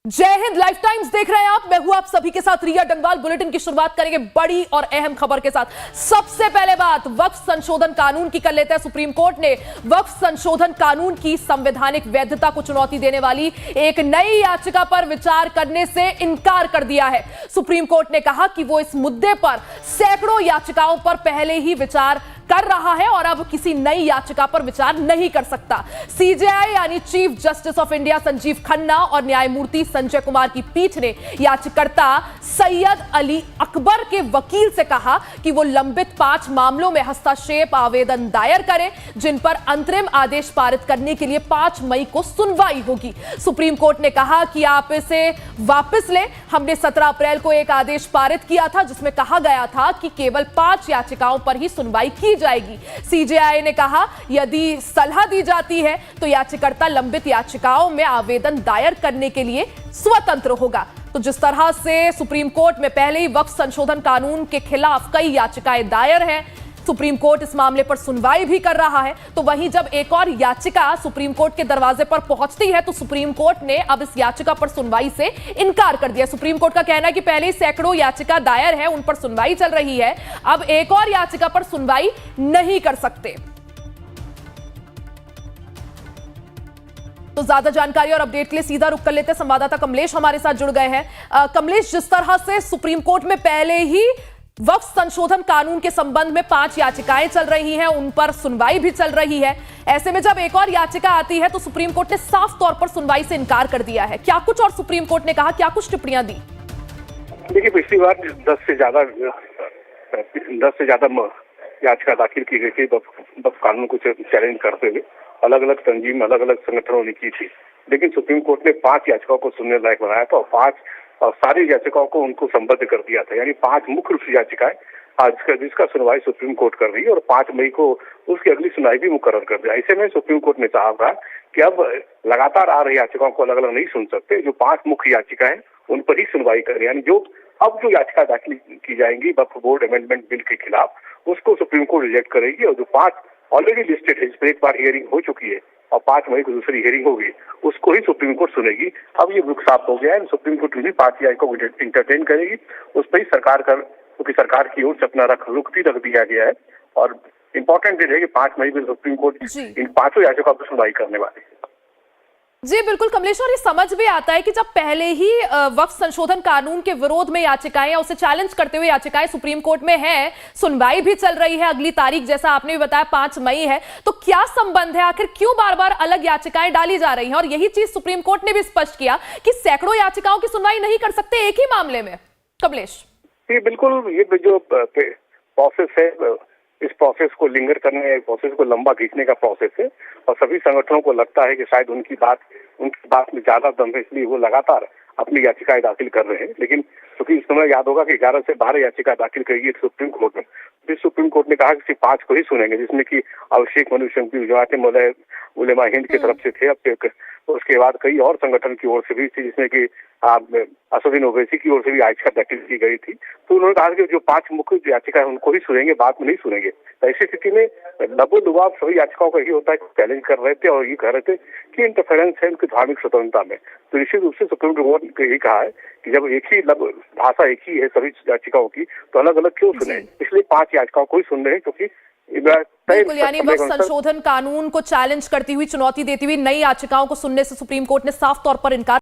जय Hind. Life times देख रहे हैं आप। मैं हूं आप सभी के साथ रिया डंगवाल। बुलेटिन की शुरुआत करेंगे बड़ी और अहम खबर के साथ। सबसे पहले बात वक्फ संशोधन कानून की कर लेते हैं। सुप्रीम कोर्ट ने वक्फ संशोधन कानून की संवैधानिक वैधता को चुनौती देने वाली एक नई याचिका पर विचार करने से इनकार कर दिया है। सुप्रीम कोर्ट ने कहा कि वो इस मुद्दे पर सैकड़ों याचिकाओं पर पहले ही विचार कर रहा है और अब किसी नई याचिका पर विचार नहीं कर सकता। सीजेआई यानी chief justice of India Sanjeev Khanna और न्यायमूर्ति संजय कुमार की पीठ ने याचिकाकर्ता सैयद अली अकबर के वकील से कहा कि वो लंबित 5 मामलों में हस्तक्षेप आवेदन दायर करें, जिन पर अंतरिम आदेश पारित करने के लिए 5 मई को सुनवाई होगी। सुप्रीम कोर्ट ने कहा कि आप इसे वापस लें। हमने 17 अप्रैल को एक आदेश पारित किया था जिसमें कहा गया था कि केवल 5 याचिकाओं पर ही सुनवाई की जाएगी। सीजेआई ने कहा यदि सलाह दी जाती है तो याचिकाकर्ता लंबित याचिकाओं में आवेदन दायर करने के लिए स्वतंत्र होगा। तो जिस तरह से सुप्रीम कोर्ट में पहले ही वक्फ संशोधन कानून के खिलाफ कई याचिकाएं दायर हैं, सुप्रीम कोर्ट इस मामले पर सुनवाई भी कर रहा है, तो वहीं जब एक और याचिका सुप्रीम कोर्ट के दरवाजे पर पहुंचती है तो सुप्रीम कोर्ट ने अब इस याचिका पर सुनवाई से इनकार कर दिया। सुप्रीम कोर्ट का कहना है कि पहले ही सैकड़ों याचिका दायर है, उन पर सुनवाई चल रही है, अब एक और याचिका पर सुनवाई नहीं कर सकते। तो ज्यादा जानकारी और अपडेट के लिए सीधा रुख कर लेते हैं। संवाददाता कमलेश हमारे साथ जुड़ गए हैं। कमलेश, जिस तरह से सुप्रीम कोर्ट में पहले ही वक्फ संशोधन कानून के संबंध में 5 याचिकाएं चल रही हैं, उन पर सुनवाई भी चल रही है, ऐसे में जब एक और याचिका आती है तो सुप्रीम कोर्ट ने साफ तौर पर सुनवाई से इनकार कर दिया है। क्या कुछ और सुप्रीम कोर्ट ने कहा, क्या कुछ टिप्पणियां दी? देखिए, पिछली बार 10 से ज्यादा याचिका दाखिल की गई थी वक्फ कानून को चैलेंज करते हुए। अलग अलग तंजीम, अलग अलग संगठनों ने की थी, लेकिन सुप्रीम कोर्ट ने 5 याचिकाओं को सुनने लायक बनाया था और सारी याचिकाओं को उनको संबद्ध कर दिया था। यानी 5 मुख्य रूप से याचिकाएं आज जिसका सुनवाई सुप्रीम कोर्ट कर रही है और 5 मई को उसकी अगली सुनवाई भी मुकर्रर कर दिया। ऐसे में सुप्रीम कोर्ट ने कहा कि अब लगातार आ रही याचिकाओं को अलग अलग नहीं सुन सकते, जो 5 मुख्य याचिकाएं उन पर ही सुनवाई करें। यानी जो याचिका दाखिल की जाएंगी वक्फ बोर्ड अमेंडमेंट बिल के खिलाफ, उसको सुप्रीम कोर्ट रिजेक्ट करेगी और जो 5 ऑलरेडी लिस्टेड है, जिस पर एक बार हियरिंग हो चुकी है और 5 मई को दूसरी हियरिंग होगी, उसको ही सुप्रीम कोर्ट सुनेगी। अब ये रुख साफ हो गया है। सुप्रीम कोर्ट भी 5 याचिकाओं को इंटरटेन करेगी, उस पर ही सरकार की ओर से अपना रुख भी रख दिया गया है। और इम्पोर्टेंट है कि 5 मई को सुप्रीम कोर्ट इन 5 याचिकाओं पर सुनवाई करने वाली है। जी बिल्कुल कमलेश, और ये समझ भी आता है कि जब पहले ही वक्फ संशोधन कानून के विरोध में याचिकाएं या उसे चैलेंज करते हुए याचिकाएं सुप्रीम कोर्ट में हैं, सुनवाई भी चल रही है, अगली तारीख जैसा आपने भी बताया 5 मई है, तो क्या संबंध है? आखिर क्यों बार बार अलग याचिकाएं डाली जा रही हैं? और यही चीज सुप्रीम कोर्ट ने भी स्पष्ट किया कि सैकड़ों याचिकाओं की सुनवाई नहीं कर सकते एक ही मामले में। कमलेश जी बिल्कुल, ये जो प्रोसेस है, इस प्रोसेस को लिंगर करने, प्रोसेस को लंबा खींचने का प्रोसेस है और सभी संगठनों को लगता है कि शायद उनकी बात में ज्यादा दम है, इसलिए वो लगातार अपनी याचिकाएं दाखिल कर रहे हैं। लेकिन क्योंकि इस समय याद होगा कि 11 से 12 याचिका दाखिल करेगी सुप्रीम कोर्ट में, फिर सुप्रीम कोर्ट ने कहा कि सिर्फ 5 को ही सुनेंगे, जिसमें कि अभिषेक मनु सिंघवी जमात उलेमा हिंद की तरफ से थे। अब उसके बाद कई और संगठन की ओर से भी थी, जिसमें कि असदुद्दीन ओवैसी की ओर से भी याचिका दाखिल की गई थी। तो उन्होंने कहा कि जो 5 मुख्य याचिका है उनको ही सुनेंगे, बाद में नहीं सुनेंगे। तो ऐसी स्थिति में लबोलुबाब सभी याचिकाओं का यही होता है कि चैलेंज कर रहे थे और ये कह रहे थे कि इंटरफेरेंस है उनकी धार्मिक स्वतंत्रता में। तो निश्चित रूप से सुप्रीम कोर्ट ने यही कहा है कि जब एक ही भाषा एक ही है सभी याचिकाओं की, तो अलग अलग क्यों सुने? इसलिए 5 याचिकाओं को ही सुन रहे हैं, क्योंकि बिल्कुल, यानी वक्फ संशोधन कानून को चैलेंज करती हुई, चुनौती देती हुई नई याचिकाओं को सुनने से सुप्रीम कोर्ट ने साफ तौर पर इनकार